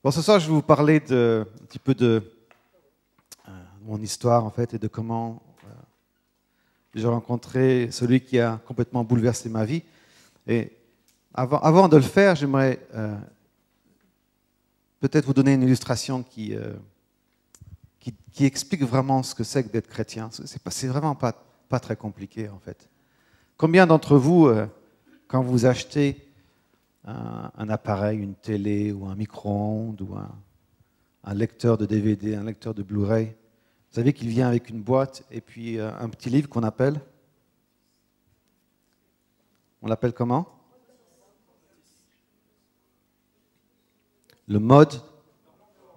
Bon, ce soir, je vais vous parler un petit peu de mon histoire, en fait, et de comment j'ai rencontré celui qui a complètement bouleversé ma vie. Et avant de le faire, j'aimerais peut-être vous donner une illustration qui explique vraiment ce que c'est que d'être chrétien. C'est vraiment pas très compliqué, en fait. Combien d'entre vous, quand vous achetez un appareil, une télé ou un micro-ondes ou un lecteur de DVD, un lecteur de Blu-ray, vous savez qu'il vient avec une boîte et puis un petit livre qu'on appelle? On l'appelle comment? Le mode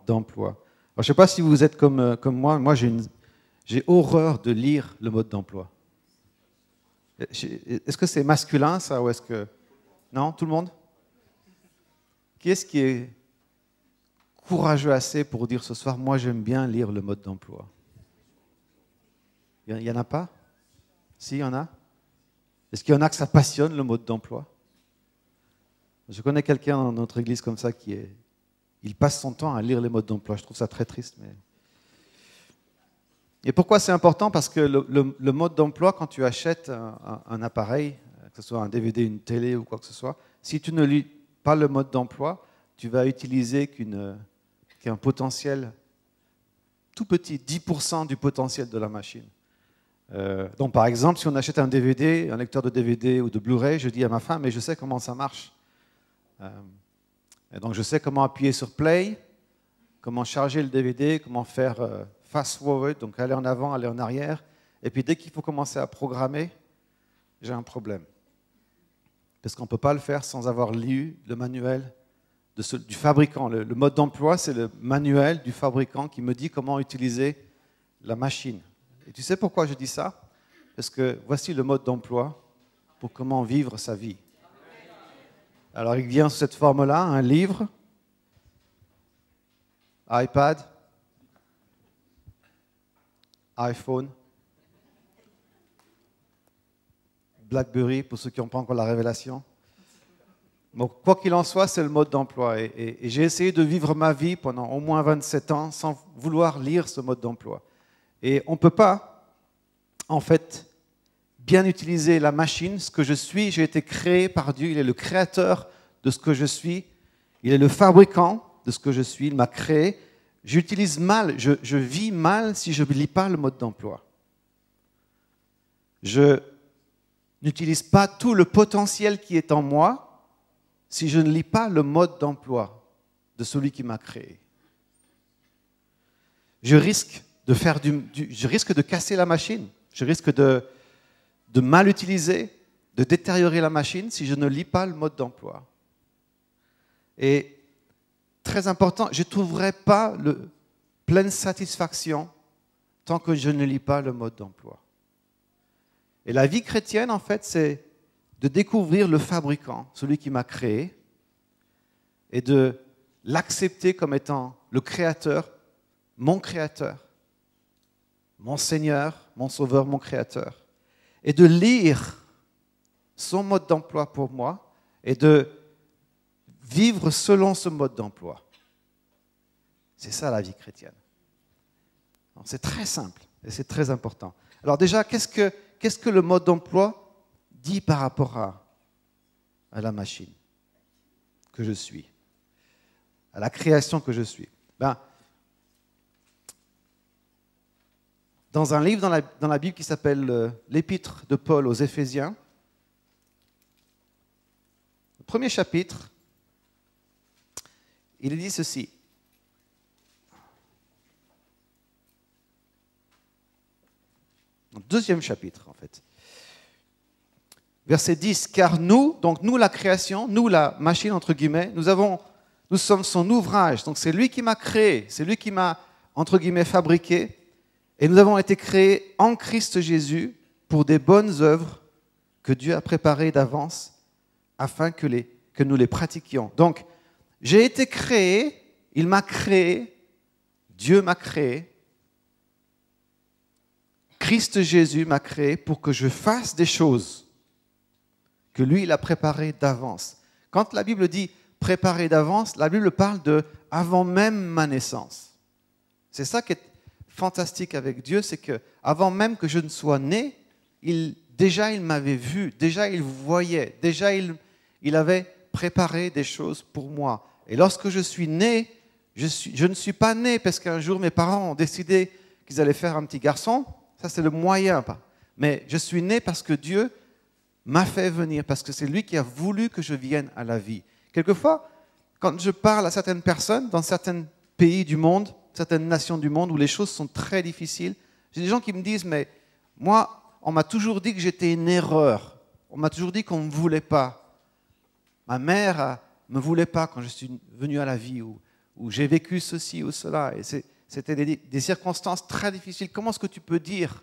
d'emploi. Alors, je ne sais pas si vous êtes comme moi j'ai horreur de lire le mode d'emploi. Est-ce que c'est masculin ça ou est-ce que... Non, tout le monde? Qui est-ce qui est courageux assez pour dire ce soir, moi j'aime bien lire le mode d'emploi? Il n'y en a pas? Si, il y en a? Est-ce qu'il y en a que ça passionne le mode d'emploi? Je connais quelqu'un dans notre église comme ça il passe son temps à lire les modes d'emploi. Je trouve ça très triste. Et pourquoi c'est important? Parce que le mode d'emploi, quand tu achètes un appareil, que ce soit un DVD, une télé ou quoi que ce soit, si tu ne lis pas le mode d'emploi, tu vas utiliser qu'un potentiel tout petit, 10% du potentiel de la machine. Donc par exemple, si on achète un DVD, un lecteur de DVD ou de Blu-ray, je dis à ma femme, mais je sais comment ça marche. Et donc je sais comment appuyer sur play, comment charger le DVD, comment faire fast forward, donc aller en avant, aller en arrière. Et puis dès qu'il faut commencer à programmer, j'ai un problème. Parce qu'on ne peut pas le faire sans avoir lu le manuel du fabricant. Le mode d'emploi, c'est le manuel du fabricant qui me dit comment utiliser la machine. Et tu sais pourquoi je dis ça? Parce que voici le mode d'emploi pour comment vivre sa vie. Alors il vient sous cette forme-là, un livre, iPad, iPhone, BlackBerry, pour ceux qui n'ont pas encore la révélation. Donc, quoi qu'il en soit, c'est le mode d'emploi. Et j'ai essayé de vivre ma vie pendant au moins 27 ans sans vouloir lire ce mode d'emploi. Et on ne peut pas, en fait, bien utiliser la machine. Ce que je suis, j'ai été créé par Dieu. Il est le créateur de ce que je suis. Il est le fabricant de ce que je suis. Il m'a créé. J'utilise mal, je vis mal si je ne lis pas le mode d'emploi. Je n'utilise pas tout le potentiel qui est en moi si je ne lis pas le mode d'emploi de celui qui m'a créé. Je risque de casser la machine, je risque de mal utiliser, de détériorer la machine si je ne lis pas le mode d'emploi. Et très important, je ne trouverai pas pleine satisfaction tant que je ne lis pas le mode d'emploi. Et la vie chrétienne, en fait, c'est de découvrir le fabricant, celui qui m'a créé, et de l'accepter comme étant le créateur, mon Seigneur, mon Sauveur, mon Créateur, et de lire son mode d'emploi pour moi, et de vivre selon ce mode d'emploi. C'est ça la vie chrétienne. C'est très simple et c'est très important. Alors déjà, qu'est-ce que le mode d'emploi dit par rapport à la machine que je suis, à la création que je suis? Dans un livre dans la Bible qui s'appelle l'Épître de Paul aux Éphésiens, le premier chapitre, il dit ceci. Le deuxième chapitre, en fait. Verset 10, car nous la création, nous la machine entre guillemets, nous sommes son ouvrage. Donc c'est lui qui m'a créé, c'est lui qui m'a entre guillemets fabriqué. Et nous avons été créés en Christ Jésus pour des bonnes œuvres que Dieu a préparées d'avance afin que nous les pratiquions. Donc j'ai été créé, il m'a créé, Dieu m'a créé. Christ Jésus m'a créé pour que je fasse des choses que lui, il a préparées d'avance. Quand la Bible dit préparer d'avance, la Bible parle avant même ma naissance. C'est ça qui est fantastique avec Dieu, c'est que avant même que je ne sois né, déjà il m'avait vu, déjà il voyait, déjà il avait préparé des choses pour moi. Et lorsque je suis né, je ne suis pas né parce qu'un jour mes parents ont décidé qu'ils allaient faire un petit garçon. Ça, c'est le moyen. Mais je suis né parce que Dieu m'a fait venir, parce que c'est lui qui a voulu que je vienne à la vie. Quelquefois, quand je parle à certaines personnes dans certains pays du monde, certaines nations du monde où les choses sont très difficiles, j'ai des gens qui me disent, mais moi, on m'a toujours dit que j'étais une erreur. On m'a toujours dit qu'on ne me voulait pas. Ma mère ne me voulait pas quand je suis venu à la vie, ou j'ai vécu ceci ou cela. Et c'était des circonstances très difficiles. Comment est-ce que tu peux dire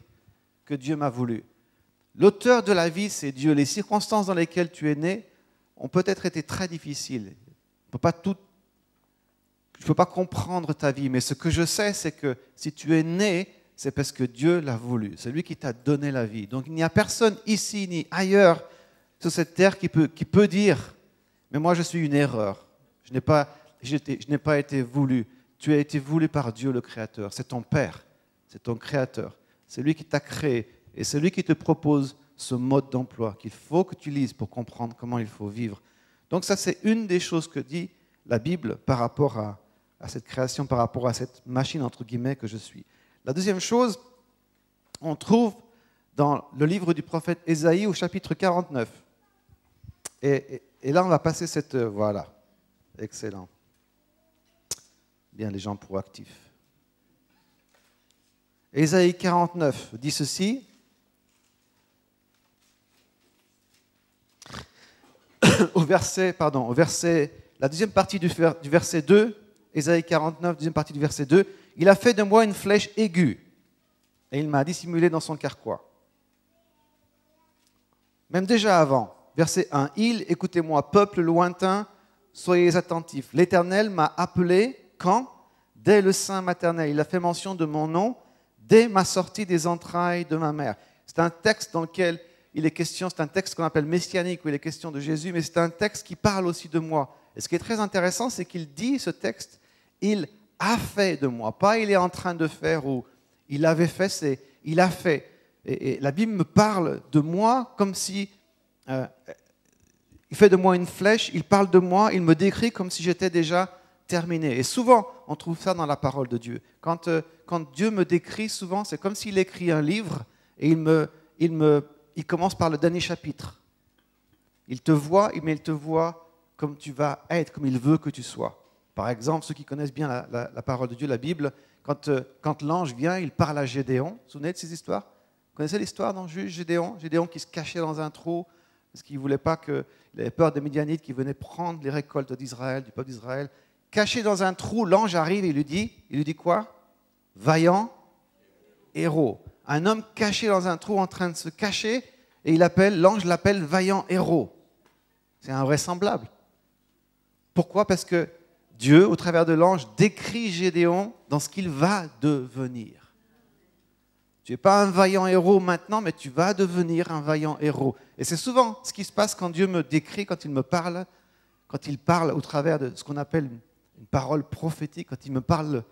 que Dieu m'a voulu? L'auteur de la vie, c'est Dieu. Les circonstances dans lesquelles tu es né ont peut-être été très difficiles. Je ne peux pas comprendre ta vie, mais ce que je sais, c'est que si tu es né, c'est parce que Dieu l'a voulu. C'est lui qui t'a donné la vie. Donc il n'y a personne ici ni ailleurs sur cette terre qui peut dire « Mais moi, je suis une erreur. Je n'ai pas été voulu. » Tu as été voulu par Dieu le Créateur. C'est ton Père, c'est ton Créateur. C'est lui qui t'a créé et c'est lui qui te propose ce mode d'emploi qu'il faut que tu lises pour comprendre comment il faut vivre. Donc ça, c'est une des choses que dit la Bible par rapport à cette création, par rapport à cette machine, entre guillemets, que je suis. La deuxième chose, on trouve dans le livre du prophète Ésaïe au chapitre 49. Et là, on va passer cette... voilà, excellent. Bien, les gens proactifs. Ésaïe 49 dit ceci. La deuxième partie du verset 2, Ésaïe 49, deuxième partie du verset 2, « Il a fait de moi une flèche aiguë, et il m'a dissimulé dans son carquois. » Même déjà avant, verset 1, « Il, écoutez-moi, peuple lointain, soyez attentifs. L'Éternel m'a appelé, quand? Dès le sein maternel. Il a fait mention de mon nom, dès ma sortie des entrailles de ma mère. » C'est un texte dans lequel il est question, c'est un texte qu'on appelle messianique, où il est question de Jésus, mais c'est un texte qui parle aussi de moi. Et ce qui est très intéressant, c'est qu'il dit, ce texte, il a fait de moi. Pas il est en train de faire ou il avait fait, c'est il a fait. Et la Bible me parle de moi comme si il fait de moi une flèche, il parle de moi, il me décrit comme si j'étais déjà terminé. Et souvent, on trouve ça dans la parole de Dieu. Quand Dieu me décrit, souvent, c'est comme s'il écrit un livre et il commence par le dernier chapitre. Il te voit, mais il te voit comme tu vas être, comme il veut que tu sois. Par exemple, ceux qui connaissent bien la parole de Dieu, la Bible, quand l'ange vient, il parle à Gédéon. Vous vous souvenez de ces histoires? Vous connaissez l'histoire dans Juge, Gédéon? Gédéon qui se cachait dans un trou parce qu'il ne voulait pas il avait peur des Midianites qui venaient prendre les récoltes d'Israël, du peuple d'Israël. Caché dans un trou, l'ange arrive et il lui dit quoi? Vaillant héros. Un homme caché dans un trou en train de se cacher et l'ange l'appelle vaillant héros. C'est invraisemblable. Pourquoi? Parce que Dieu, au travers de l'ange, décrit Gédéon dans ce qu'il va devenir. Tu n'es pas un vaillant héros maintenant, mais tu vas devenir un vaillant héros. Et c'est souvent ce qui se passe quand Dieu me décrit, quand il me parle, quand il parle au travers de ce qu'on appelle une parole prophétique, quand il me parle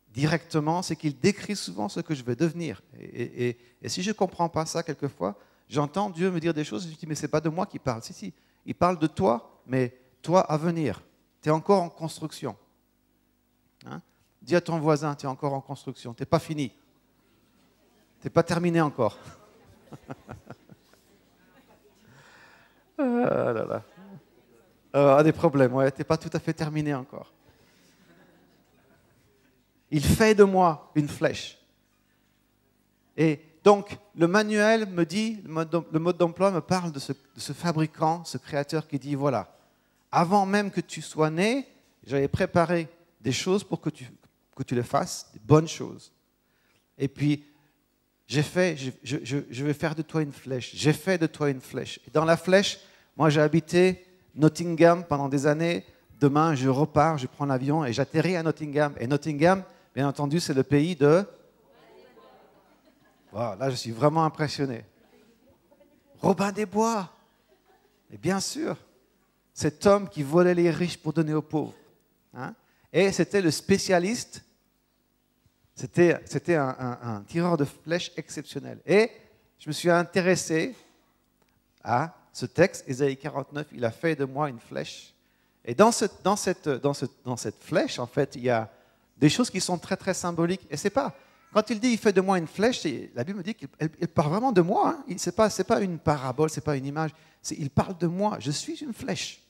directement, c'est qu'il décrit souvent ce que je vais devenir. Et si je ne comprends pas ça quelquefois, j'entends Dieu me dire des choses et je dis, mais ce n'est pas de moi qu'il parle. Si, il parle de toi, mais toi à venir. Tu es encore en construction. Hein? Dis à ton voisin, tu es encore en construction. Tu n'es pas fini. Tu n'es pas terminé encore. Ah là là. Des problèmes, ouais, tu n'es pas tout à fait terminé encore. Il fait de moi une flèche. Et donc, le manuel me dit, le mode d'emploi me parle de ce fabricant, ce créateur qui dit, voilà, avant même que tu sois né, j'avais préparé des choses pour que tu les fasses, des bonnes choses. Et puis, je vais faire de toi une flèche. J'ai fait de toi une flèche. Et dans la flèche, moi j'ai habité Nottingham pendant des années. Demain, je repars, je prends l'avion et j'atterris à Nottingham. Et Nottingham, bien entendu, c'est le pays de... Wow, là, je suis vraiment impressionné. Robin des Bois. Et bien sûr, cet homme qui volait les riches pour donner aux pauvres. Hein? Et c'était le spécialiste, c'était un tireur de flèches exceptionnel. Et je me suis intéressé à ce texte, Ésaïe 49, il a fait de moi une flèche. Et dans cette flèche, en fait, il y a des choses qui sont très, très symboliques. Et c'est pas, quand il dit il fait de moi une flèche, la Bible me dit qu'il parle vraiment de moi. Hein. Ce n'est pas une parabole, ce n'est pas une image. Il parle de moi. Je suis une flèche.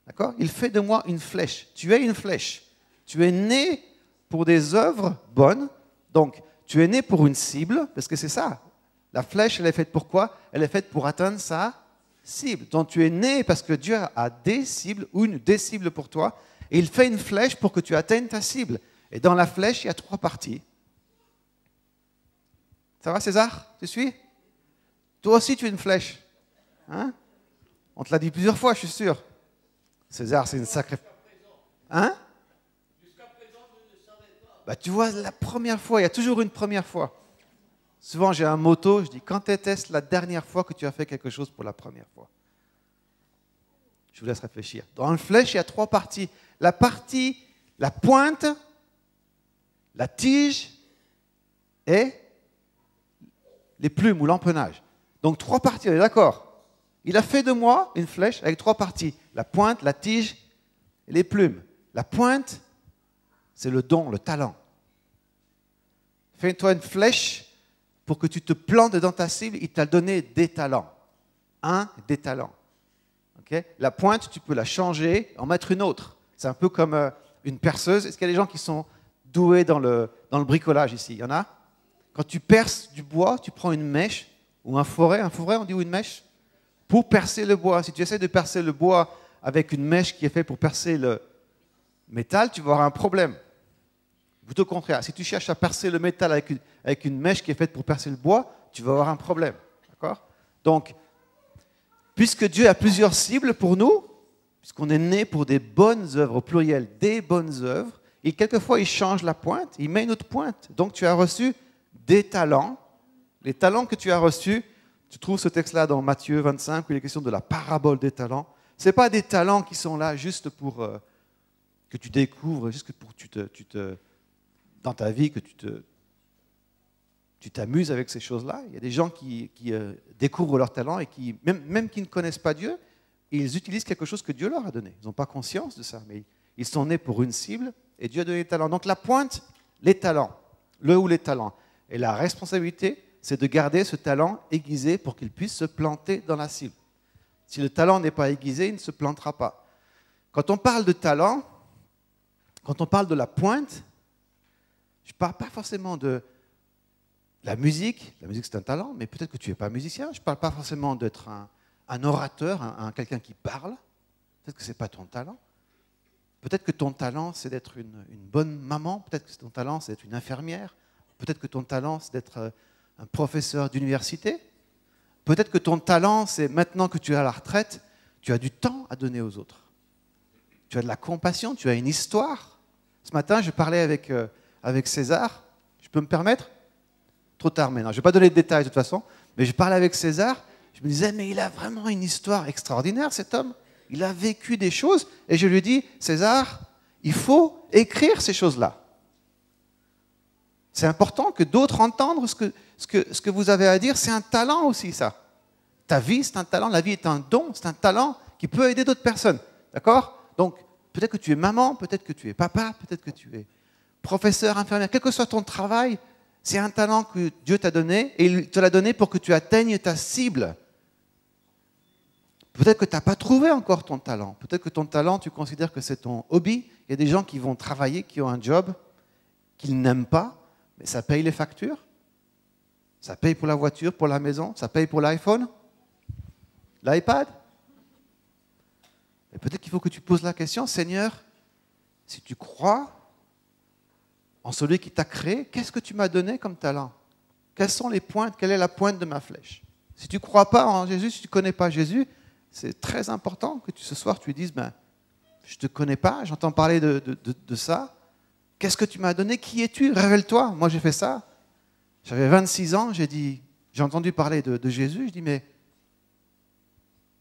D'accord? Il fait de moi une flèche. Tu es une flèche. Tu es né pour des œuvres bonnes. Donc, tu es né pour une cible, parce que c'est ça. La flèche, elle est faite pour quoi? Elle est faite pour atteindre sa cible. Donc, tu es né parce que Dieu a des cibles, ou des cibles pour toi, et il fait une flèche pour que tu atteignes ta cible. Et dans la flèche, il y a 3 parties. Ça va, César? Tu suis? Toi aussi, tu es une flèche. Hein? On te l'a dit plusieurs fois, je suis sûr. César, c'est une sacrée... Hein? Jusqu'à présent, je ne savais pas. Bah, tu vois, la première fois, il y a toujours une première fois. Souvent, j'ai un motto, je dis, quand était-ce la dernière fois que tu as fait quelque chose pour la première fois? Je vous laisse réfléchir. Dans une flèche, il y a 3 parties. La pointe, la tige et les plumes ou l'empennage. Donc 3 parties, on est d'accord? Il a fait de moi une flèche avec 3 parties. La pointe, la tige et les plumes. La pointe, c'est le don, le talent. Fais-toi une flèche pour que tu te plantes dans ta cible. Il t'a donné des talents. Des talents. Okay? La pointe, tu peux la changer, en mettre une autre. C'est un peu comme une perceuse. Est-ce qu'il y a des gens qui sont doués dans le bricolage ici? Il y en a? Quand tu perces du bois, tu prends une mèche ou un fourret, on dit, ou une mèche, pour percer le bois. Si tu essaies de percer le bois avec une mèche qui est faite pour percer le métal, tu vas avoir un problème. Tout au contraire, si tu cherches à percer le métal avec une mèche qui est faite pour percer le bois, tu vas avoir un problème. D'accord? Donc, puisque Dieu a plusieurs cibles pour nous, puisqu'on est né pour des bonnes œuvres, au pluriel, des bonnes œuvres, et quelquefois il change la pointe, il met une autre pointe. Donc tu as reçu des talents. Les talents que tu as reçus, tu trouves ce texte-là dans Matthieu 25, où il est question de la parabole des talents. Ce n'est pas des talents qui sont là juste pour que tu découvres, juste pour que dans ta vie, que tu t'amuses avec ces choses-là. Il y a des gens qui découvrent leurs talents et qui, même qui ne connaissent pas Dieu, ils utilisent quelque chose que Dieu leur a donné. Ils n'ont pas conscience de ça, mais ils sont nés pour une cible et Dieu a donné les talents. Donc la pointe, les talents, le ou les talents. Et la responsabilité, c'est de garder ce talent aiguisé pour qu'il puisse se planter dans la cible. Si le talent n'est pas aiguisé, il ne se plantera pas. Quand on parle de talent, quand on parle de la pointe, je ne parle pas forcément de la musique. La musique, c'est un talent, mais peut-être que tu n'es pas musicien. Je ne parle pas forcément d'être un orateur, quelqu'un qui parle. Peut-être que ce n'est pas ton talent. Peut-être que ton talent, c'est d'être une bonne maman. Peut-être que ton talent, c'est d'être une infirmière. Peut-être que ton talent, c'est d'être un professeur d'université. Peut-être que ton talent, c'est maintenant que tu es à la retraite, tu as du temps à donner aux autres. Tu as de la compassion, tu as une histoire. Ce matin, je parlais avec César. Je peux me permettre? Trop tard maintenant. Je ne vais pas donner de détails de toute façon, mais je parlais avec César. Je me disais, mais il a vraiment une histoire extraordinaire, cet homme. Il a vécu des choses. Et je lui ai dit, César, il faut écrire ces choses-là. C'est important que d'autres entendent ce que vous avez à dire. C'est un talent aussi, ça. Ta vie, c'est un talent. La vie est un don. C'est un talent qui peut aider d'autres personnes. D'accord? Donc, peut-être que tu es maman, peut-être que tu es papa, peut-être que tu es professeur, infirmière. Quel que soit ton travail, c'est un talent que Dieu t'a donné et il te l'a donné pour que tu atteignes ta cible. Peut-être que tu n'as pas trouvé encore ton talent. Peut-être que ton talent, tu considères que c'est ton hobby. Il y a des gens qui vont travailler, qui ont un job qu'ils n'aiment pas, mais ça paye les factures. Ça paye pour la voiture, pour la maison, ça paye pour l'iPhone, l'iPad. Et peut-être qu'il faut que tu poses la question, Seigneur, si tu crois en celui qui t'a créé, qu'est-ce que tu m'as donné comme talent? Quelles sont les pointes? Quelle est la pointe de ma flèche? Si tu ne crois pas en Jésus, si tu ne connais pas Jésus, c'est très important que ce soir tu dises, je ne te connais pas, j'entends parler de ça. Qu'est-ce que tu m'as donné? Qui es-tu? Révèle-toi. Moi, j'ai fait ça. J'avais 26 ans, j'ai entendu parler de Jésus. Je dis, mais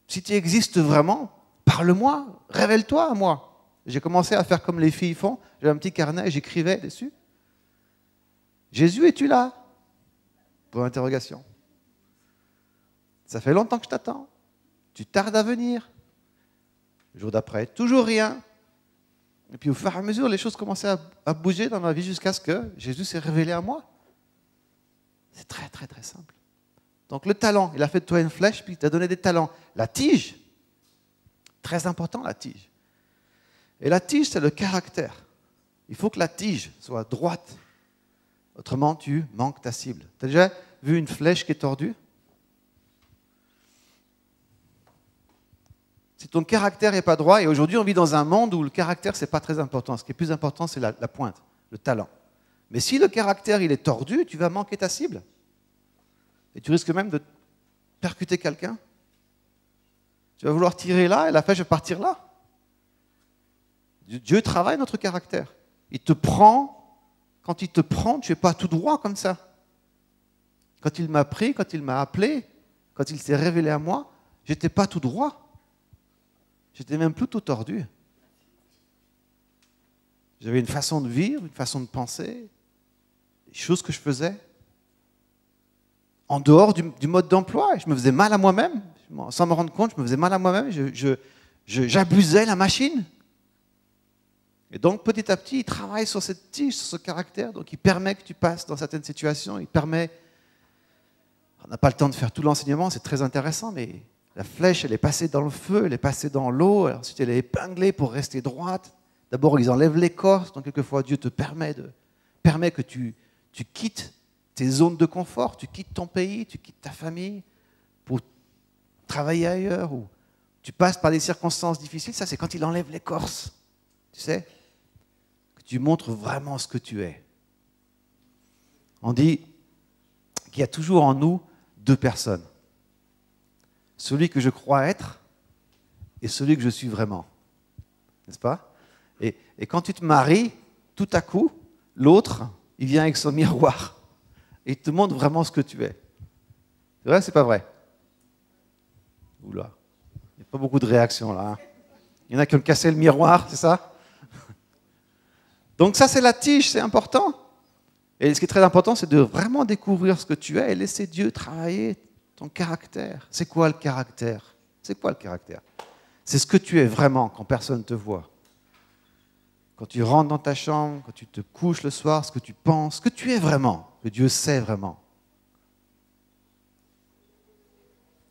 si tu existes vraiment, parle-moi, révèle-toi à moi. J'ai commencé à faire comme les filles font. J'avais un petit carnet et j'écrivais dessus. Jésus, es-tu là? Pour interrogation. Ça fait longtemps que je t'attends. Tu tardes à venir. Le jour d'après, toujours rien. Et puis au fur et à mesure, les choses commençaient à bouger dans ma vie jusqu'à ce que Jésus s'est révélé à moi. C'est très, très, très simple. Donc le talent, il a fait de toi une flèche, puis il t'a donné des talents. La tige, très important la tige. Et la tige, c'est le caractère. Il faut que la tige soit droite. Autrement, tu manques ta cible. Tu as déjà vu une flèche qui est tordue? Si ton caractère n'est pas droit, et aujourd'hui on vit dans un monde où le caractère, ce n'est pas très important. Ce qui est plus important, c'est la pointe, le talent. Mais si le caractère il est tordu, tu vas manquer ta cible. Et tu risques même de percuter quelqu'un. Tu vas vouloir tirer là et la flèche va partir là. Dieu travaille notre caractère. Il te prend, quand il te prend, tu n'es pas tout droit comme ça. Quand il m'a pris, quand il m'a appelé, quand il s'est révélé à moi, je n'étais pas tout droit. J'étais même plutôt tordu. J'avais une façon de vivre, une façon de penser, des choses que je faisais en dehors du mode d'emploi. Je me faisais mal à moi-même. Sans me rendre compte, je me faisais mal à moi-même. J'abusais la machine. Et donc, petit à petit, il travaille sur cette tige, sur ce caractère. Donc, il permet que tu passes dans certaines situations. Il permet... On n'a pas le temps de faire tout l'enseignement, c'est très intéressant, mais la flèche, elle est passée dans le feu, elle est passée dans l'eau. Ensuite, elle est épinglée pour rester droite. D'abord, ils enlèvent l'écorce. Donc, quelquefois, Dieu te permet que tu quittes tes zones de confort, tu quittes ton pays, tu quittes ta famille pour travailler ailleurs, ou tu passes par des circonstances difficiles. Ça, c'est quand il enlève l'écorce. Tu sais, que tu montres vraiment ce que tu es. On dit qu'il y a toujours en nous deux personnes. Celui que je crois être et celui que je suis vraiment. N'est-ce pas? Et quand tu te maries, tout à coup, l'autre, il vient avec son miroir et il te montre vraiment ce que tu es. C'est vrai ou c'est pas vrai? Oula, il n'y a pas beaucoup de réactions là. Hein. Il y en a qui ont cassé le miroir, c'est ça? Donc ça, c'est la tige, c'est important. Et ce qui est très important, c'est de vraiment découvrir ce que tu es et laisser Dieu travailler ton caractère. C'est quoi le caractère? C'est quoi le caractère? C'est ce que tu es vraiment quand personne ne te voit. Quand tu rentres dans ta chambre, quand tu te couches le soir, ce que tu penses, ce que tu es vraiment, que Dieu sait vraiment.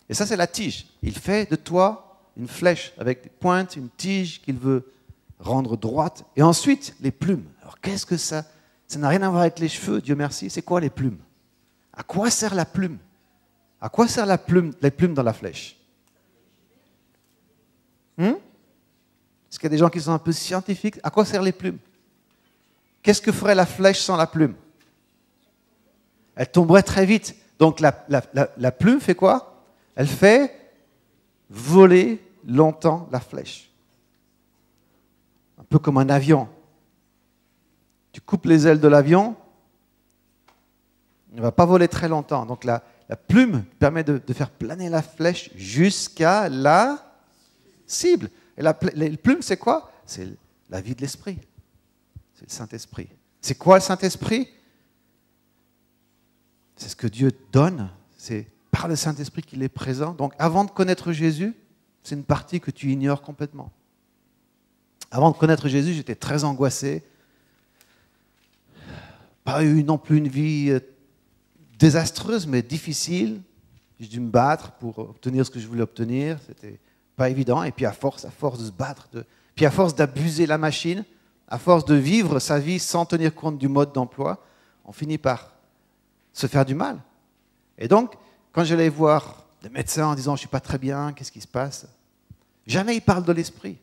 Et ça, c'est la tige. Il fait de toi une flèche avec des pointes, une tige qu'il veut rendre droite. Et ensuite, les plumes. Alors, qu'est-ce que ça? Ça n'a rien à voir avec les cheveux, Dieu merci. C'est quoi les plumes? À quoi sert la plume? À quoi sert les plumes dans la flèche? Est-ce qu'il y a des gens qui sont un peu scientifiques? À quoi servent les plumes? Qu'est-ce que ferait la flèche sans la plume? Elle tomberait très vite. Donc la plume fait quoi? Elle fait voler longtemps la flèche. Un peu comme un avion. Tu coupes les ailes de l'avion, il ne va pas voler très longtemps. Donc la plume permet de faire planer la flèche jusqu'à la cible. Et les plumes, c'est quoi? C'est la vie de l'esprit. C'est le Saint-Esprit. C'est quoi le Saint-Esprit? C'est ce que Dieu donne. C'est par le Saint-Esprit qu'il est présent. Donc avant de connaître Jésus, c'est une partie que tu ignores complètement. Avant de connaître Jésus, j'étais très angoissé. Pas eu non plus une vie désastreuse, mais difficile. J'ai dû me battre pour obtenir ce que je voulais obtenir. C'était pas évident. Et puis à force de se battre, puis à force d'abuser la machine, à force de vivre sa vie sans tenir compte du mode d'emploi, on finit par se faire du mal. Et donc, quand j'allais voir des médecins en disant « je ne suis pas très bien, qu'est-ce qui se passe ?» Jamais ils parlent de l'esprit.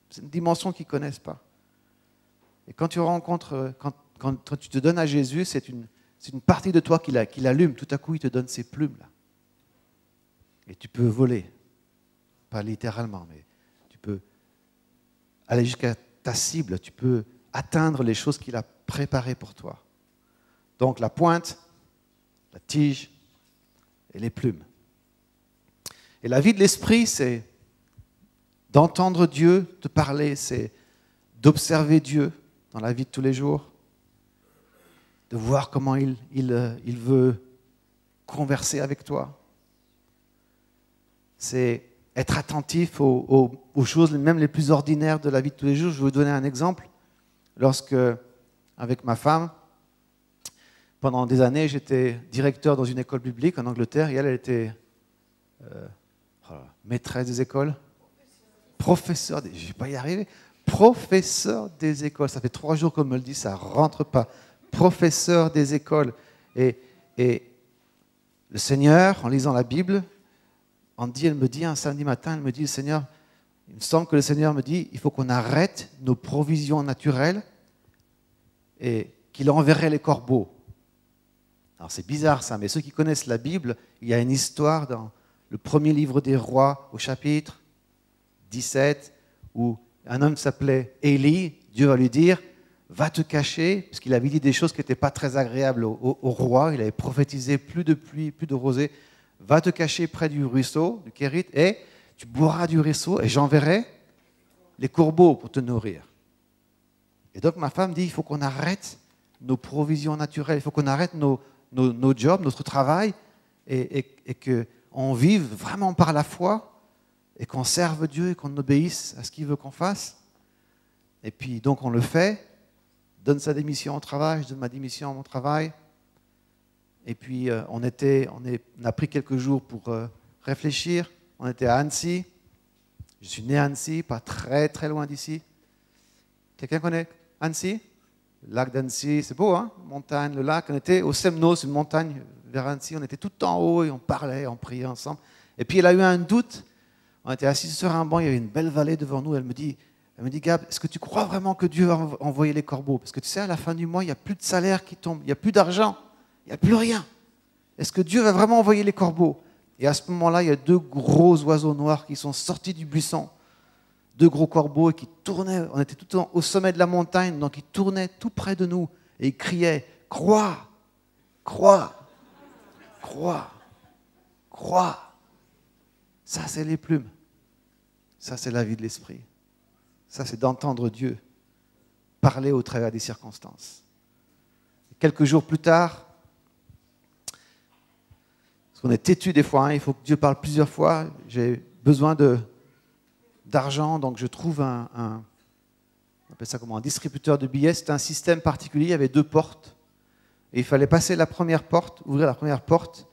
C'est une dimension qu'ils ne connaissent pas. Et quand tu rencontres, quand tu te donnes à Jésus, c'est une partie de toi qui l'allume. Tout à coup, il te donne ces plumes-là. Et tu peux voler. Pas littéralement, mais tu peux aller jusqu'à ta cible. Tu peux atteindre les choses qu'il a préparées pour toi. Donc la pointe, la tige et les plumes. Et la vie de l'esprit, c'est d'entendre Dieu te parler, c'est d'observer Dieu dans la vie de tous les jours, de voir comment il veut converser avec toi. C'est être attentif aux choses même les plus ordinaires de la vie de tous les jours. Je vais vous donner un exemple. Lorsque, avec ma femme, pendant des années, j'étais directeur dans une école biblique en Angleterre et elle était maîtresse des écoles, professeur, je ne vais pas y arriver, professeur des écoles. Ça fait 3 jours qu'on me le dit, ça ne rentre pas. Professeur des écoles. Et le Seigneur, en lisant la Bible, elle me dit un samedi matin, elle me dit, le Seigneur, il me semble que le Seigneur me dit, il faut qu'on arrête nos provisions naturelles et qu'il enverrait les corbeaux. Alors c'est bizarre ça, mais ceux qui connaissent la Bible, il y a une histoire dans le premier livre des rois au chapitre 17 où un homme s'appelait Élie, Dieu va lui dire, va te cacher, parce qu'il avait dit des choses qui n'étaient pas très agréables au roi, il avait prophétisé plus de pluie, plus de rosée, va te cacher près du ruisseau, du Kérit, et tu boiras du ruisseau, et j'enverrai les corbeaux pour te nourrir. Et donc ma femme dit, il faut qu'on arrête nos provisions naturelles, il faut qu'on arrête nos jobs, notre travail, et qu'on vive vraiment par la foi, et qu'on serve Dieu, et qu'on obéisse à ce qu'il veut qu'on fasse. Et puis donc on le fait, donne sa démission au travail, je donne ma démission à mon travail. Et puis on a pris quelques jours pour réfléchir. On était à Annecy. Je suis né à Annecy, pas très très loin d'ici. Quelqu'un connaît Annecy? Le lac d'Annecy, c'est beau, hein? Montagne, le lac. On était au Semnos, une montagne vers Annecy. On était tout en haut et on parlait, on priait ensemble. Et puis elle a eu un doute. On était assis sur un banc, il y avait une belle vallée devant nous. Elle me dit, Gab, est-ce que tu crois vraiment que Dieu va envoyer les corbeaux? Parce que tu sais, à la fin du mois, il n'y a plus de salaire qui tombe, il n'y a plus d'argent, il n'y a plus rien. Est-ce que Dieu va vraiment envoyer les corbeaux? Et à ce moment-là, il y a 2 gros oiseaux noirs qui sont sortis du buisson, 2 gros corbeaux et qui tournaient. On était tout au sommet de la montagne, donc ils tournaient tout près de nous et ils criaient, crois, crois, crois, crois. Ça, c'est les plumes. Ça, c'est la vie de l'esprit. Ça, c'est d'entendre Dieu parler au travers des circonstances. Quelques jours plus tard, parce qu'on est têtu des fois, hein, il faut que Dieu parle plusieurs fois. J'ai besoin d'argent, donc je trouve on appelle ça comment, un distributeur de billets. C'était un système particulier, il y avait 2 portes. Et il fallait passer la première porte, ouvrir la première porte,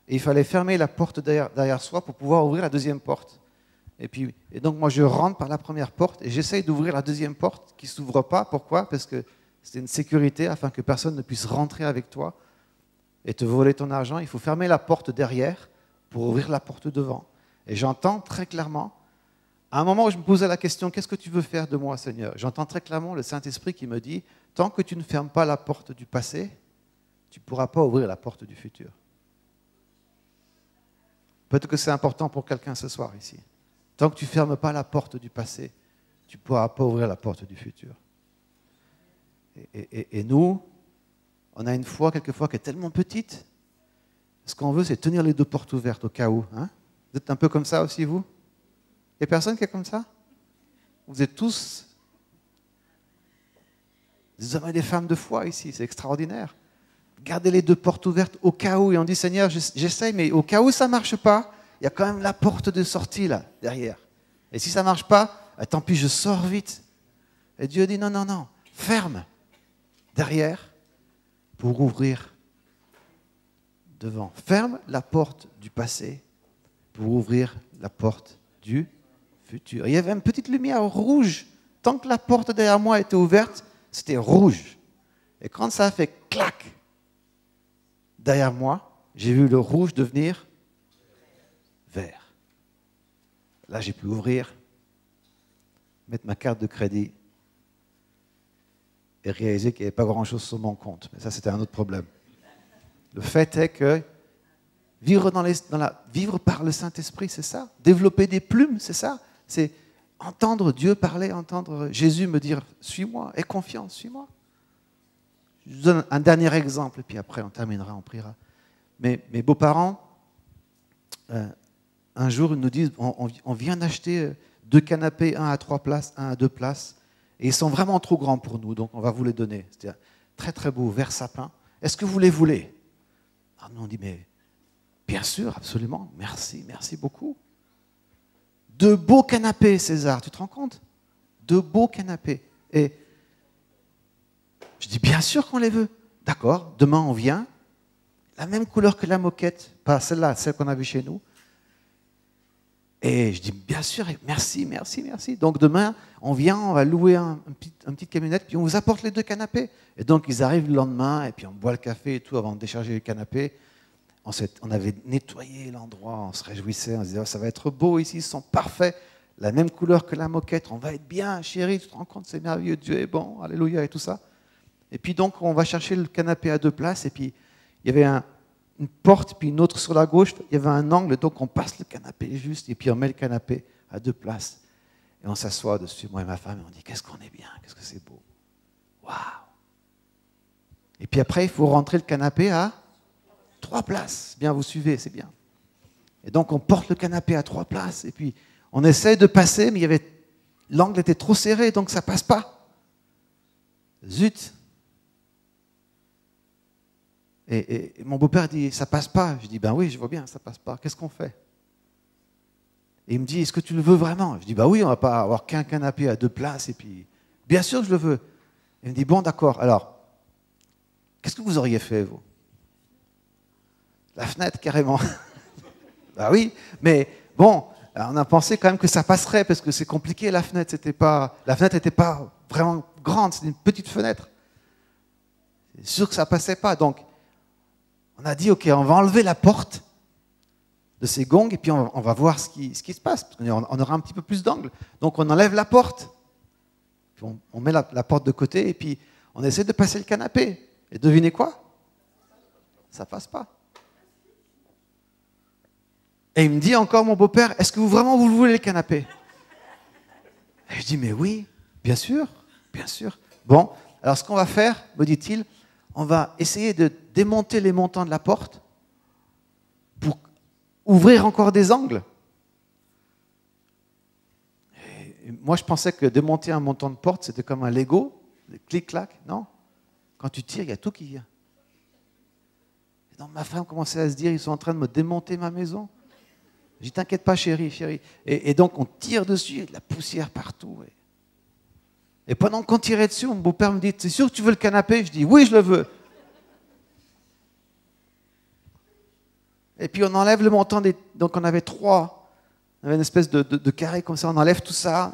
et il fallait fermer la porte derrière soi pour pouvoir ouvrir la deuxième porte. Et donc moi je rentre par la première porte et j'essaye d'ouvrir la deuxième porte qui ne s'ouvre pas. Pourquoi? Parce que c'était une sécurité afin que personne ne puisse rentrer avec toi et te voler ton argent. Il faut fermer la porte derrière pour ouvrir la porte devant. Et j'entends très clairement, à un moment où je me posais la question, qu'est-ce que tu veux faire de moi, Seigneur? J'entends très clairement le Saint-Esprit qui me dit, tant que tu ne fermes pas la porte du passé, tu ne pourras pas ouvrir la porte du futur. Peut-être que c'est important pour quelqu'un ce soir ici. Tant que tu ne fermes pas la porte du passé, tu ne pourras pas ouvrir la porte du futur. Et nous, on a une foi quelquefois qui est tellement petite. Ce qu'on veut, c'est tenir les 2 portes ouvertes au cas où. Hein? Vous êtes un peu comme ça aussi, vous? Il n'y a personne qui est comme ça? Vous êtes tous des hommes et des femmes de foi ici, c'est extraordinaire. Gardez les 2 portes ouvertes au cas où. Et on dit, Seigneur, j'essaye, mais au cas où ça ne marche pas, il y a quand même la porte de sortie là, derrière. Et si ça ne marche pas, tant pis, je sors vite. Et Dieu dit, non, non, non, ferme derrière pour ouvrir devant. Ferme la porte du passé pour ouvrir la porte du futur. Et il y avait une petite lumière rouge. Tant que la porte derrière moi était ouverte, c'était rouge. Et quand ça a fait clac derrière moi, j'ai vu le rouge devenir vert. Là, j'ai pu ouvrir, mettre ma carte de crédit et réaliser qu'il n'y avait pas grand-chose sur mon compte. Mais ça, c'était un autre problème. Le fait est que vivre, vivre par le Saint-Esprit, c'est ça. Développer des plumes, c'est ça. C'est entendre Dieu parler, entendre Jésus me dire « Suis-moi, aie confiance, suis-moi ». Je vous donne un dernier exemple, et puis après on terminera, on priera. Mes beaux-parents, un jour, ils nous disent, on vient d'acheter 2 canapés, un à 3 places, un à 2 places. Et ils sont vraiment trop grands pour nous, donc on va vous les donner. C'est très très beau, vert sapin. Est-ce que vous les voulez? Alors nous on dit, mais bien sûr, absolument, merci, merci beaucoup. 2 beaux canapés, César, tu te rends compte? 2 beaux canapés. Et je dis, bien sûr qu'on les veut. D'accord, demain on vient, la même couleur que la moquette, pas celle-là, celle qu'on a vue chez nous. Et je dis, bien sûr, merci, merci, merci. Donc demain, on vient, on va louer une petite camionnette, puis on vous apporte les 2 canapés. Et donc ils arrivent le lendemain, et puis on boit le café et tout avant de décharger les canapés. On avait nettoyé l'endroit, on se réjouissait, on se disait, oh, ça va être beau ici, ils sont parfaits. La même couleur que la moquette, on va être bien, chérie, tu te rends compte, c'est merveilleux, Dieu est bon, alléluia et tout ça. Et puis donc, on va chercher le canapé à 2 places, et puis il y avait une porte, puis une autre sur la gauche, il y avait un angle, donc on passe le canapé juste, et puis on met le canapé à 2 places. Et on s'assoit dessus, moi et ma femme, et on dit, qu'est-ce qu'on est bien, qu'est-ce que c'est beau. Waouh! Et puis après, il faut rentrer le canapé à 3 places. Bien, vous suivez, c'est bien. Et donc, on porte le canapé à 3 places, et puis on essaie de passer, mais l'angle était trop serré, donc ça ne passe pas. Zut! Et mon beau-père dit, ça passe pas. Je dis, ben oui, je vois bien, ça passe pas. Qu'est-ce qu'on fait? Et il me dit, est-ce que tu le veux vraiment? Je dis, ben oui, on va pas avoir qu'un canapé à 2 places. Et puis, bien sûr que je le veux. Il me dit, bon, d'accord. Alors, qu'est-ce que vous auriez fait, vous? La fenêtre, carrément. Ben oui, mais bon, on a pensé quand même que ça passerait, parce que c'est compliqué, la fenêtre. La fenêtre n'était pas vraiment grande, c'était une petite fenêtre. C'est sûr que ça passait pas, donc on a dit, ok, on va enlever la porte de ces gongs et puis on va voir ce qui se passe. Parce qu'on aura un petit peu plus d'angle. Donc on enlève la porte. Puis on met la porte de côté et puis on essaie de passer le canapé. Et devinez quoi? Ça passe pas. Et il me dit encore, mon beau-père, est-ce que vraiment vous voulez le canapé? Et je dis, mais oui, bien sûr, bien sûr. Bon, alors ce qu'on va faire, me dit-il, on va essayer de démonter les montants de la porte pour ouvrir encore des angles. Et moi, je pensais que démonter un montant de porte, c'était comme un Lego, clic-clac, non? Quand tu tires, il y a tout qui vient. Et donc ma femme commençait à se dire, ils sont en train de me démonter ma maison. Je dis, t'inquiète pas, chérie, chérie. Et donc on tire dessus, il y a de la poussière partout. Et pendant qu'on tirait dessus, mon beau-père me dit, c'est sûr que tu veux le canapé? Je dis, oui, je le veux. Et puis on enlève le montant Donc on avait 3. On avait une espèce de carré comme ça, on enlève tout ça.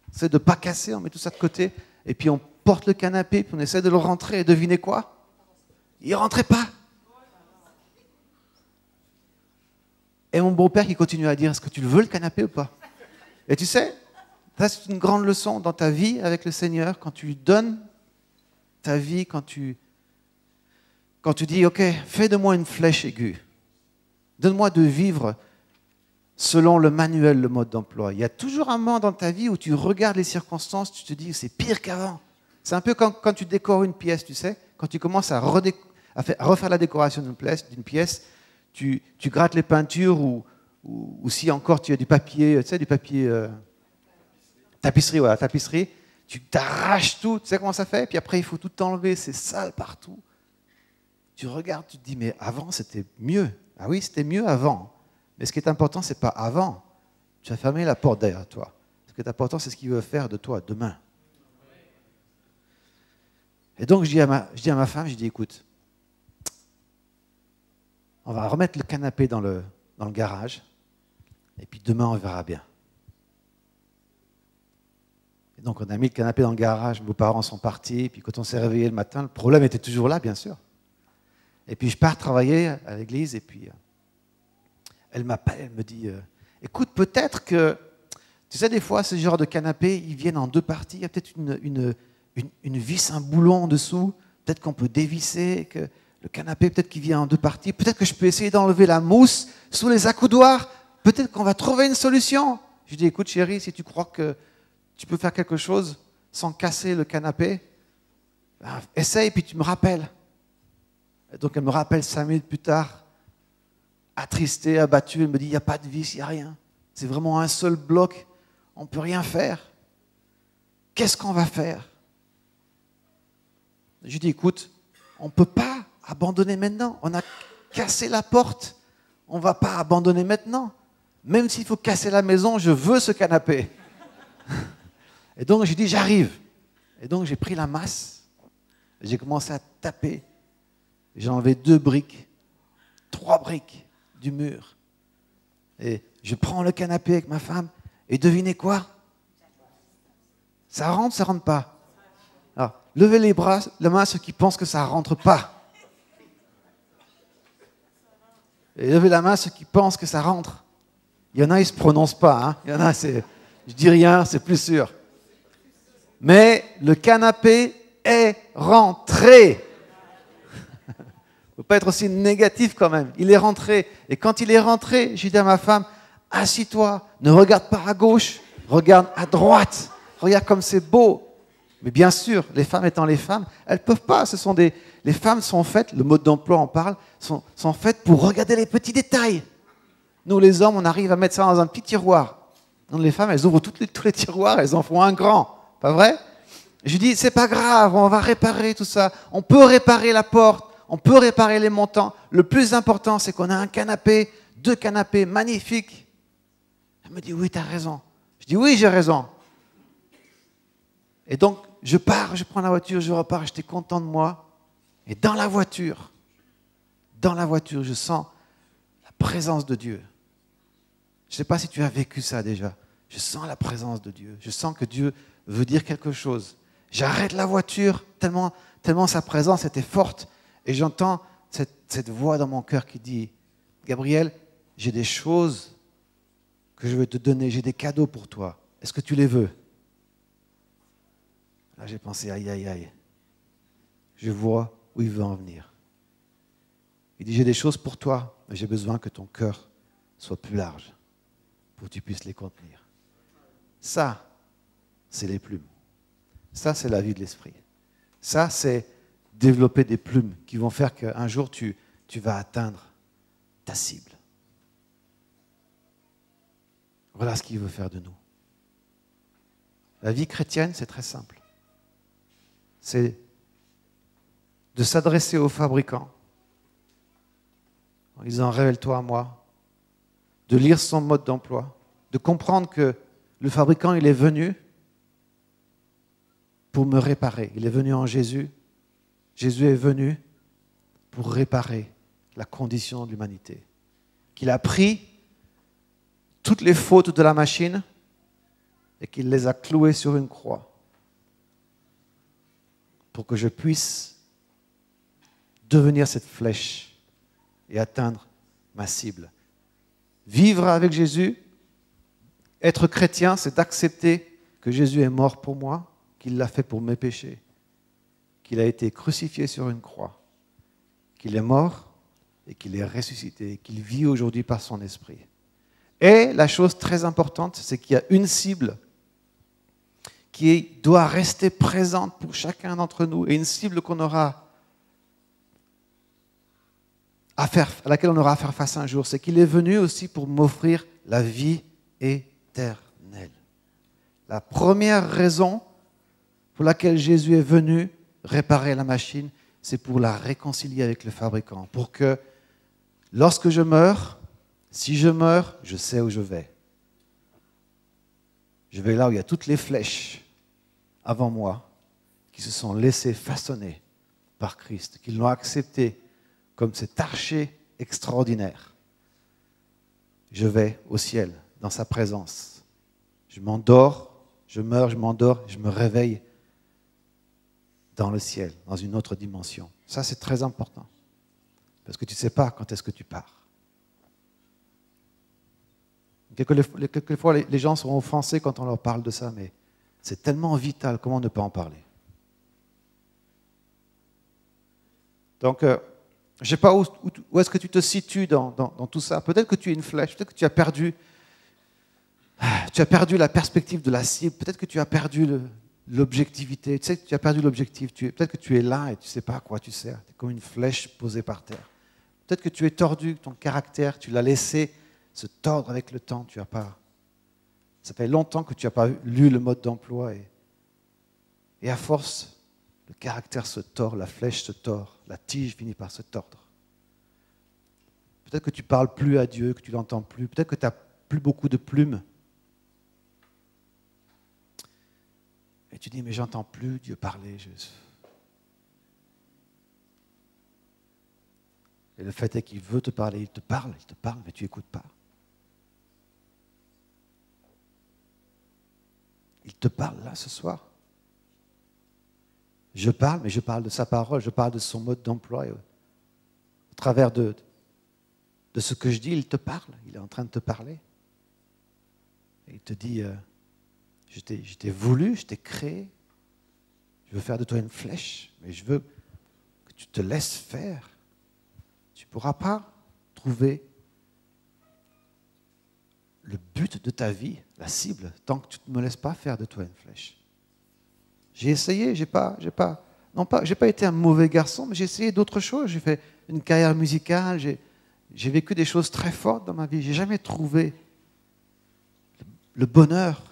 On essaie de ne pas casser, on met tout ça de côté. Et puis on porte le canapé, puis on essaie de le rentrer. Et devinez quoi? Il ne rentrait pas. Et mon beau-père qui continue à dire, est-ce que tu le veux le canapé ou pas? Et tu sais, ça c'est une grande leçon dans ta vie avec le Seigneur, quand tu lui donnes ta vie, quand tu dis, ok, fais de moi une flèche aiguë. Donne-moi de vivre selon le manuel, le mode d'emploi. Il y a toujours un moment dans ta vie où tu regardes les circonstances, tu te dis, c'est pire qu'avant. C'est un peu quand tu décores une pièce, tu sais, quand tu commences à refaire la décoration d'une pièce, tu grattes les peintures ou si encore tu as du papier, tu sais, du papier tapisserie, voilà, tapisserie, tu t'arraches tout, tu sais comment ça fait? Puis après, il faut tout enlever, c'est sale partout. Tu regardes, tu te dis, mais avant, c'était mieux. Ah oui, c'était mieux avant. Mais ce qui est important, ce n'est pas avant. Tu as fermé la porte derrière toi. Ce qui est important, c'est ce qu'il veut faire de toi demain. Et donc, je dis à ma femme, je dis, écoute, on va remettre le canapé dans le garage, et puis demain, on verra bien. Et donc, on a mis le canapé dans le garage, mes parents sont partis, puis quand on s'est réveillé le matin, le problème était toujours là, bien sûr. Et puis, je pars travailler à l'église, et puis elle m'appelle, elle me dit, écoute, peut-être que, tu sais, des fois, ce genre de canapé, ils viennent en 2 parties, il y a peut-être une vis, un boulon en dessous, peut-être qu'on peut dévisser, que le canapé, peut-être qu'il vient en 2 parties, peut-être que je peux essayer d'enlever la mousse sous les accoudoirs, peut-être qu'on va trouver une solution. Je dis, écoute chérie, si tu crois que tu peux faire quelque chose sans casser le canapé, ben, essaye, puis tu me rappelles. Et donc elle me rappelle 5 minutes plus tard, attristée, abattue, elle me dit, il n'y a pas de vis, il n'y a rien. C'est vraiment un seul bloc on ne peut rien faire. Qu'est-ce qu'on va faire? Je dis, écoute, on ne peut pas abandonner maintenant. On a cassé la porte. On ne va pas abandonner maintenant. Même s'il faut casser la maison, je veux ce canapé. Et donc, j'ai dit, j'arrive. Et donc, j'ai pris la masse. J'ai commencé à taper. J'ai enlevé 2 briques, 3 briques du mur. Et je prends le canapé avec ma femme. Et devinez quoi? Ça rentre pas? Alors, levez les bras, la main à ceux qui pensent que ça ne rentre pas. Et levez la main à ceux qui pensent que ça rentre. Il y en a, ils ne se prononcent pas. Hein. Il y en a, je dis rien, c'est plus sûr. Mais le canapé est rentré. Il ne faut pas être aussi négatif quand même. Il est rentré. Et quand il est rentré, j'ai dit à ma femme, assis-toi, ne regarde pas à gauche, regarde à droite. Regarde comme c'est beau. Mais bien sûr, les femmes étant les femmes, elles ne peuvent pas. Les femmes sont faites, le mode d'emploi en parle, sont faites pour regarder les petits détails. Nous, les hommes, on arrive à mettre ça dans un petit tiroir. Donc, les femmes, elles ouvrent tous les tiroirs, elles en font un grand. Pas vrai? Je dis, c'est pas grave, on va réparer tout ça. On peut réparer la porte, on peut réparer les montants. Le plus important, c'est qu'on a un canapé, 2 canapés magnifiques. Elle me dit, oui, tu as raison. Je dis, oui, j'ai raison. Et donc, je pars, je prends la voiture, je repars, j'étais content de moi. Et dans la voiture, je sens la présence de Dieu. Je ne sais pas si tu as vécu ça déjà. Je sens la présence de Dieu. Je sens que Dieu veut dire quelque chose. J'arrête la voiture, tellement sa présence était forte. Et j'entends cette voix dans mon cœur qui dit, Gabriel, j'ai des choses que je veux te donner, j'ai des cadeaux pour toi. Est-ce que tu les veux? Là, j'ai pensé, aïe, aïe, aïe. Je vois où il veut en venir. Il dit, j'ai des choses pour toi, mais j'ai besoin que ton cœur soit plus large pour que tu puisses les contenir. Ça, c'est les plumes. Ça, c'est la vie de l'esprit. Ça, c'est développer des plumes qui vont faire qu'un jour, tu vas atteindre ta cible. Voilà ce qu'il veut faire de nous. La vie chrétienne, c'est très simple. C'est de s'adresser aux fabricants en disant « révèle-toi à moi », de lire son mode d'emploi, de comprendre que le fabricant, il est venu pour me réparer. Il est venu en Jésus. Jésus est venu pour réparer la condition de l'humanité. Qu'il a pris toutes les fautes de la machine et qu'il les a clouées sur une croix pour que je puisse devenir cette flèche et atteindre ma cible. Vivre avec Jésus, être chrétien, c'est d'accepter que Jésus est mort pour moi, qu'il l'a fait pour mes péchés, qu'il a été crucifié sur une croix, qu'il est mort et qu'il est ressuscité, qu'il vit aujourd'hui par son esprit. Et la chose très importante, c'est qu'il y a une cible qui doit rester présente pour chacun d'entre nous et une cible qu'on aura à laquelle on aura à faire face un jour. C'est qu'il est venu aussi pour m'offrir la vie éternelle. La première raison pour laquelle Jésus est venu réparer la machine, c'est pour la réconcilier avec le fabricant. Pour que lorsque je meurs, si je meurs, je sais où je vais. Je vais là où il y a toutes les flèches avant moi qui se sont laissées façonner par Christ, qui l'ont accepté comme cet archer extraordinaire. Je vais au ciel, dans sa présence. Je m'endors, je meurs, je m'endors, je me réveille dans le ciel, dans une autre dimension. Ça, c'est très important. Parce que tu ne sais pas quand est-ce que tu pars. Quelquefois, les gens sont offensés quand on leur parle de ça, mais c'est tellement vital, comment ne pas en parler? Donc, je ne sais pas où est-ce que tu te situes dans tout ça. Peut-être que tu es une flèche, peut-être que tu as perdu la perspective de la cible, peut-être que tu as perdu l'objectivité, tu sais que tu as perdu l'objectif, peut-être que tu es là et tu ne sais pas à quoi tu sers, tu es comme une flèche posée par terre. Peut-être que tu es tordu, ton caractère, tu l'as laissé se tordre avec le temps, tu n'as pas Ça fait longtemps que tu n'as pas lu le mode d'emploi et à force, le caractère se tord, la flèche se tord, la tige finit par se tordre. Peut-être que tu ne parles plus à Dieu, que tu ne l'entends plus, peut-être que tu n'as plus beaucoup de plumes. Et tu dis, mais j'entends plus Dieu parler. Et le fait est qu'il veut te parler, il te parle, mais tu n'écoutes pas. Il te parle là ce soir. Je parle, mais je parle de sa parole, je parle de son mode d'emploi. Au travers de ce que je dis, il te parle, il est en train de te parler. Et il te dit, je t'ai voulu, je t'ai créé, je veux faire de toi une flèche, mais je veux que tu te laisses faire. Tu ne pourras pas trouver le but de ta vie, la cible, tant que tu ne me laisses pas faire de toi une flèche. J'ai essayé, j'ai pas été un mauvais garçon, mais j'ai essayé d'autres choses. J'ai fait une carrière musicale, j'ai vécu des choses très fortes dans ma vie. J'ai jamais trouvé le bonheur,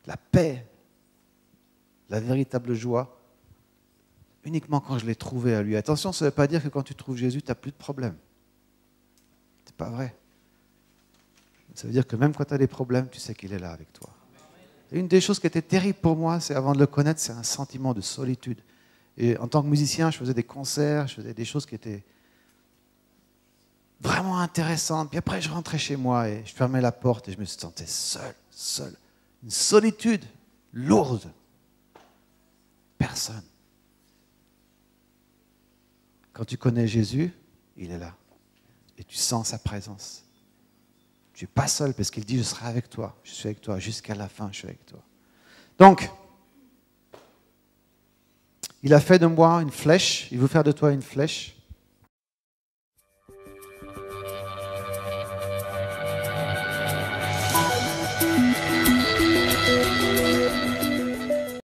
la paix, la véritable joie, uniquement quand je l'ai trouvé à lui. Attention, ça ne veut pas dire que quand tu trouves Jésus, tu n'as plus de problème. C'est pas vrai. Ça veut dire que même quand tu as des problèmes, tu sais qu'il est là avec toi. Et une des choses qui était terrible pour moi, c'est avant de le connaître, c'est un sentiment de solitude. Et en tant que musicien, je faisais des concerts, je faisais des choses qui étaient vraiment intéressantes. Puis après, je rentrais chez moi et je fermais la porte et je me sentais seul. Une solitude lourde. Personne. Quand tu connais Jésus, il est là. Et tu sens sa présence. Tu n'es pas seul parce qu'il dit, je serai avec toi. Je suis avec toi jusqu'à la fin, je suis avec toi. Donc, il a fait de moi une flèche. Il veut faire de toi une flèche.